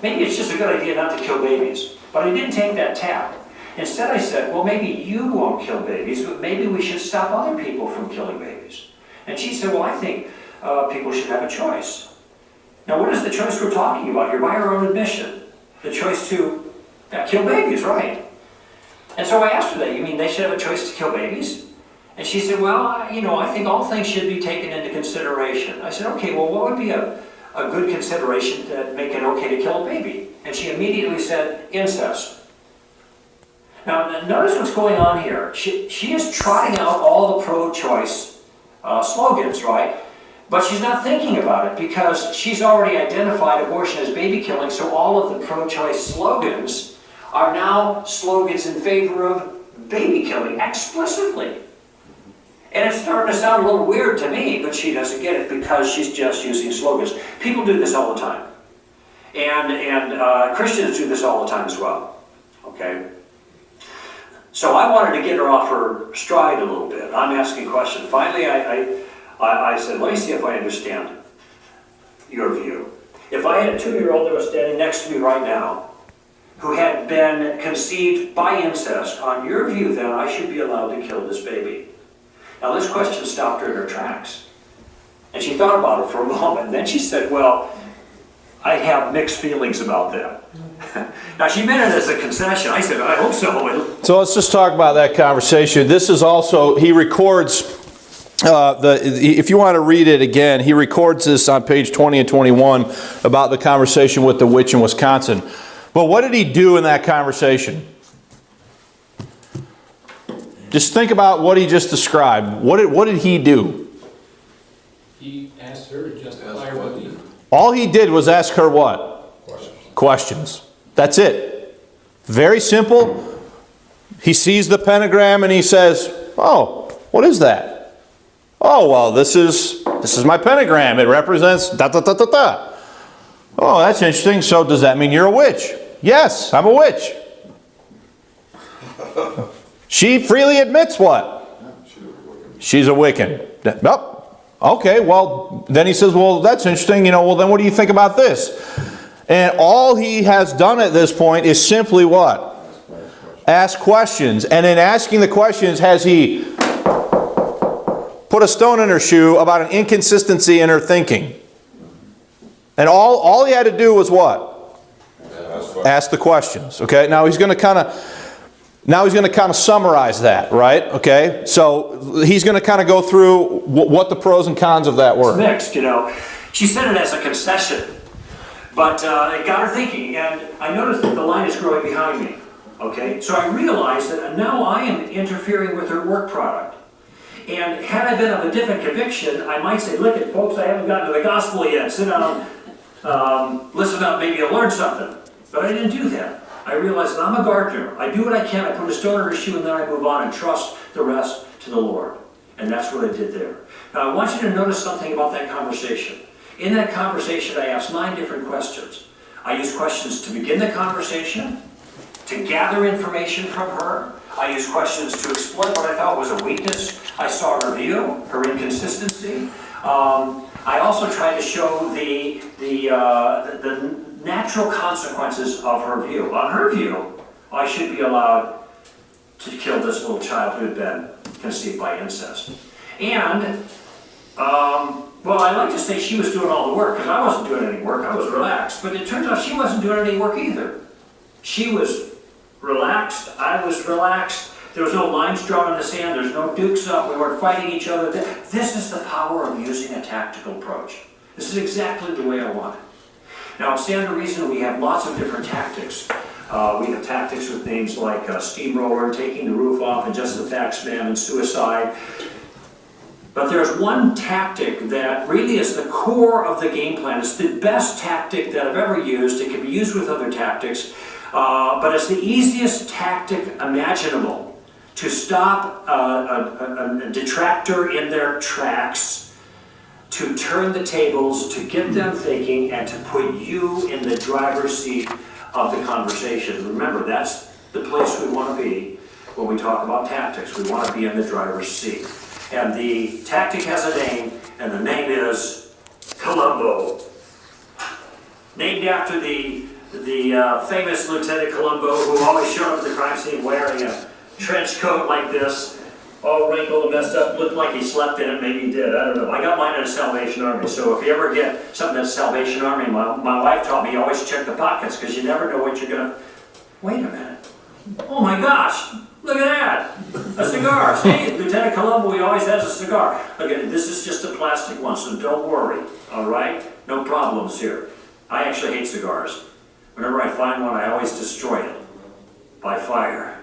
Maybe it's just a good idea not to kill babies. But I didn't take that tack. Instead I said, well, maybe you won't kill babies, but maybe we should stop other people from killing babies. And she said, well, I think people should have a choice. Now, what is the choice we're talking about here? By our own admission. The choice to kill babies, right? And so I asked her that, you mean they should have a choice to kill babies? And she said, well, I think all things should be taken into consideration. I said, okay, well, what would be a good consideration that make it okay to kill a baby? And she immediately said, incest. Now, notice what's going on here. She is trotting out all the pro-choice slogans, right? But she's not thinking about it because she's already identified abortion as baby killing, so all of the pro-choice slogans are now slogans in favor of baby killing explicitly. And it's starting to sound a little weird to me, but she doesn't get it because she's just using slogans. People do this all the time. And Christians do this all the time as well, okay? So I wanted to get her off her stride a little bit. I'm asking questions. Finally, I said, let me see if I understand your view. If I had a 2-year-old that was standing next to me right now, who had been conceived by incest, on your view, then I should be allowed to kill this baby. Now this question stopped her in her tracks. And she thought about it for a moment, and then she said, well, I have mixed feelings about that. Now she meant it as a concession. I said, I hope so. So let's just talk about that conversation. This is also, he records, if you want to read it again, he records this on page 20 and 21 about the conversation with the witch in Wisconsin. But what did he do in that conversation? Just think about what he just described. What did he do? He asked her to justify what he... All he did was ask her what? Questions. That's it. Very simple. He sees the pentagram and he says, oh, what is that? Oh, well, this is my pentagram. It represents da da da da da. Oh, that's interesting. So does that mean you're a witch? Yes, I'm a witch. She freely admits what? She's a Wiccan. Nope. Okay, well, then he says, well, that's interesting. Well, then what do you think about this? And all he has done at this point is simply what? Ask questions. And in asking the questions, has he put a stone in her shoe about an inconsistency in her thinking? And all he had to do was what? Ask the questions. Okay, now he's going to kind of summarize that, right? Okay, so he's going to kind of go through what the pros and cons of that were. It's mixed, She said it as a concession, but it got her thinking, and I noticed that the line is growing behind me, okay? So I realized that now I am interfering with her work product. And had I been of a different conviction, I might say, look at folks, I haven't gotten to the gospel yet. Sit down, listen up, maybe you'll learn something. But I didn't do that. I realized that I'm a gardener. I do what I can. I put a stone in her shoe and then I move on and trust the rest to the Lord. And that's what I did there. Now I want you to notice something about that conversation. In that conversation I asked 9 different questions. I used questions to begin the conversation, to gather information from her. I used questions to exploit what I thought was a weakness I saw in her view, her inconsistency. I also tried to show the natural consequences of her view. On her view, I should be allowed to kill this little child who had been conceived by incest. And, well, I like to say she was doing all the work, because I wasn't doing any work, I was relaxed. But it turns out she wasn't doing any work either. She was relaxed, I was relaxed. There was no lines drawn in the sand, there's no dukes up, we weren't fighting each other. This is the power of using a tactical approach. This is exactly the way I want it. Now, at Stand to Reason, we have lots of different tactics. We have tactics with names like steamroller, taking the roof off, and just the facts man, and suicide. But there's one tactic that really is the core of the game plan. It's the best tactic that I've ever used. It can be used with other tactics, but it's the easiest tactic imaginable to stop a detractor in their tracks, to turn the tables, to get them thinking, and to put you in the driver's seat of the conversation. Remember, that's the place we want to be when we talk about tactics. We want to be in the driver's seat. And the tactic has a name, and the name is Columbo. Named after the famous Lieutenant Columbo, who always showed up at the crime scene wearing a trench coat like this, all wrinkled and messed up, looked like he slept in it, maybe he did, I don't know. I got mine in a Salvation Army, so if you ever get something that's Salvation Army, my wife taught me always check the pockets, because you never know what you're gonna... Wait a minute. Oh my gosh, look at that! A cigar. See, Lieutenant Columbo, he always has a cigar. Look at it, this is just a plastic one, so don't worry, all right? No problems here. I actually hate cigars. Whenever I find one, I always destroy it. By fire.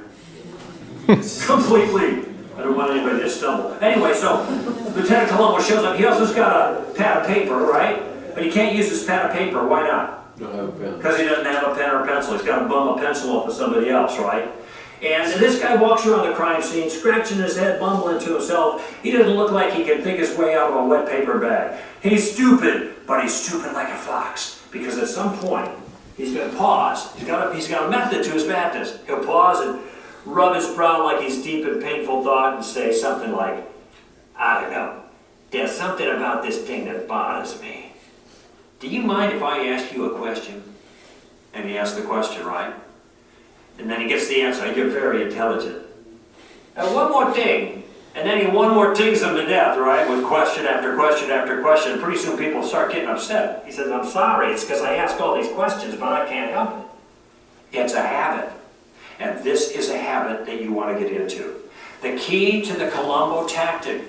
Completely. I don't want anybody to stumble. Anyway, so Lieutenant Columbo shows up. He also's got a pad of paper, right? But he can't use his pad of paper. Why not? Don't have a pen. Because he doesn't have a pen or a pencil. He's got to bum a pencil off of somebody else, right? And this guy walks around the crime scene, scratching his head, mumbling to himself. He doesn't look like he can think his way out of a wet paper bag. He's stupid, but he's stupid like a fox. Because at some point, He's going to pause. He's got a method to his madness. He'll pause and rub his brow like he's deep in painful thought and say something like, I don't know. There's something about this thing that bothers me. Do you mind if I ask you a question? And he asks the question, right? And then he gets the answer. You're very intelligent. And one more thing. And then he one more things him to death, right? With question after question after question. Pretty soon people start getting upset. He says, I'm sorry, it's because I ask all these questions, but I can't help it. It's a habit. And this is a habit that you want to get into. The key to the Columbo tactic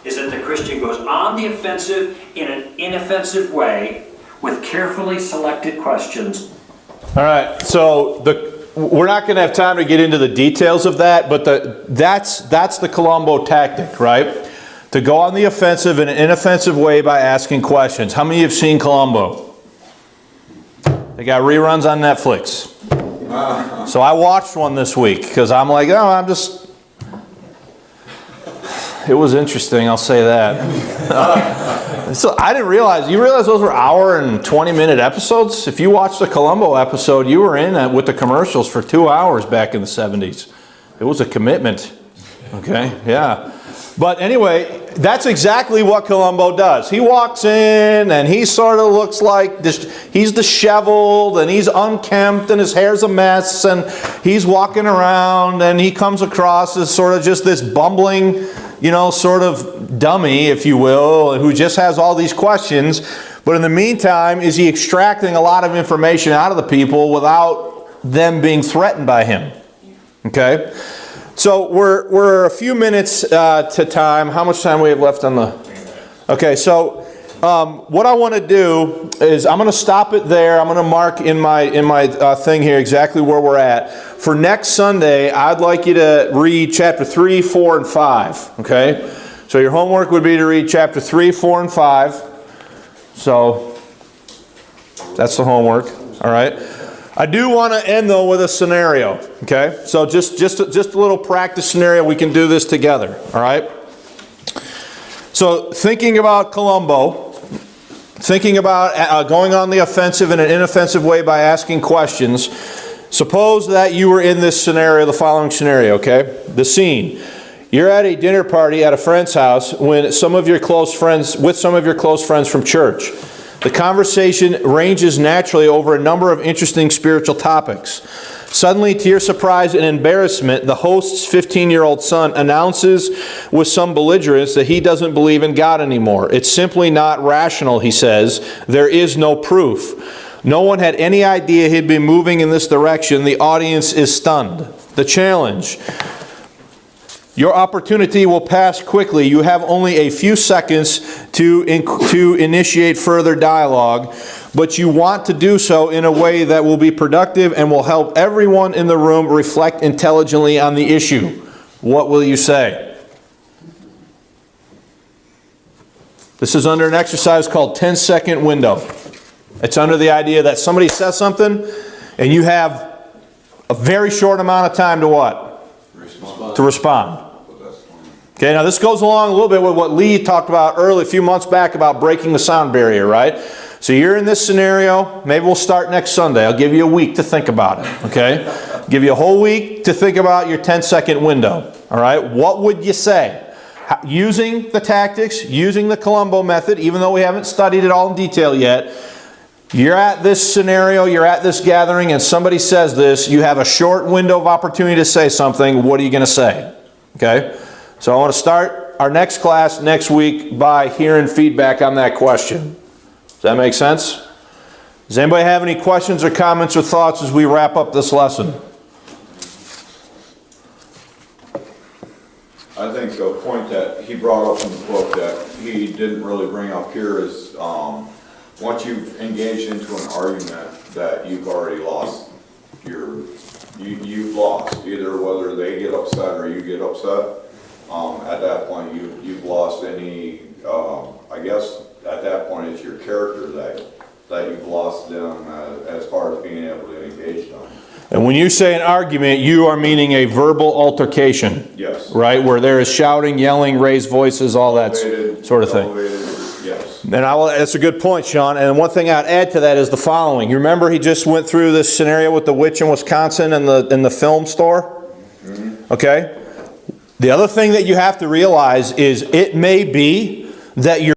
is that the Christian goes on the offensive in an inoffensive way with carefully selected questions. All right, so we're not going to have time to get into the details of that, but that's the Columbo tactic, right? To go on the offensive in an inoffensive way by asking questions. How many have seen Columbo? They got reruns on Netflix. So I watched one this week because I'm like, it was interesting, I'll say that. So I didn't realize, you realize those were hour and 20-minute episodes? If you watched the Columbo episode, you were in it with the commercials for 2 hours back in the 70s. It was a commitment. Okay, yeah. But anyway, that's exactly what Columbo does. He walks in and he sort of looks like he's disheveled and he's unkempt and his hair's a mess and he's walking around and he comes across as sort of just this bumbling, sort of dummy, if you will, who just has all these questions. But in the meantime, is he extracting a lot of information out of the people without them being threatened by him? Okay? So we're a few minutes to time. How much time we have left on the... Okay, so what I want to do is I'm going to stop it there. I'm going to mark in my thing here exactly where we're at. For next Sunday, I'd like you to read chapter 3, 4, and 5. Okay? So your homework would be to read chapter 3, 4, and 5. So that's the homework. All right? I do want to end, though, with a scenario. Okay? So just a little practice scenario. We can do this together. All right? So thinking about Columbo, thinking about going on the offensive in an inoffensive way by asking questions. Suppose that you were in this scenario, the following scenario, okay? The scene. You're at a dinner party at a friend's house with some of your close friends from church. The conversation ranges naturally over a number of interesting spiritual topics. Suddenly, to your surprise and embarrassment, the host's 15-year-old son announces with some belligerence that he doesn't believe in God anymore. It's simply not rational, he says. There is no proof. No one had any idea he'd been moving in this direction. The audience is stunned. The challenge. Your opportunity will pass quickly. You have only a few seconds to initiate further dialogue, but you want to do so in a way that will be productive and will help everyone in the room reflect intelligently on the issue. What will you say? This is under an exercise called 10-second window. It's under the idea that somebody says something and you have a very short amount of time to what? To respond. Okay, now this goes along a little bit with what Lee talked about earlier, a few months back, about breaking the sound barrier, right? So you're in this scenario. Maybe we'll start next Sunday. I'll give you a week to think about it, okay? Give you a whole week to think about your 10-second window, all right? What would you say? Using the tactics, using the Columbo method, even though we haven't studied it all in detail yet, you're at this scenario, you're at this gathering, and somebody says this. You have a short window of opportunity to say something. What are you going to say? Okay? So I want to start our next class next week by hearing feedback on that question. Does that make sense? Does anybody have any questions or comments or thoughts as we wrap up this lesson? I think the point that he brought up in the book that he didn't really bring up here is once you've engaged into an argument that you've already lost you've lost, either whether they get upset or you get upset. At that point you've lost any, I guess at that point it's your character that you've lost them as far as being able to engage them. And when you say an argument, you are meaning a verbal altercation. Yes. Right? Where there is shouting, yelling, raised voices, all that sort of thing. Yes. And that's a good point, Sean. And one thing I'd add to that is the following. You remember he just went through this scenario with the witch in Wisconsin in the film store? Okay? The other thing that you have to realize is it may be that you're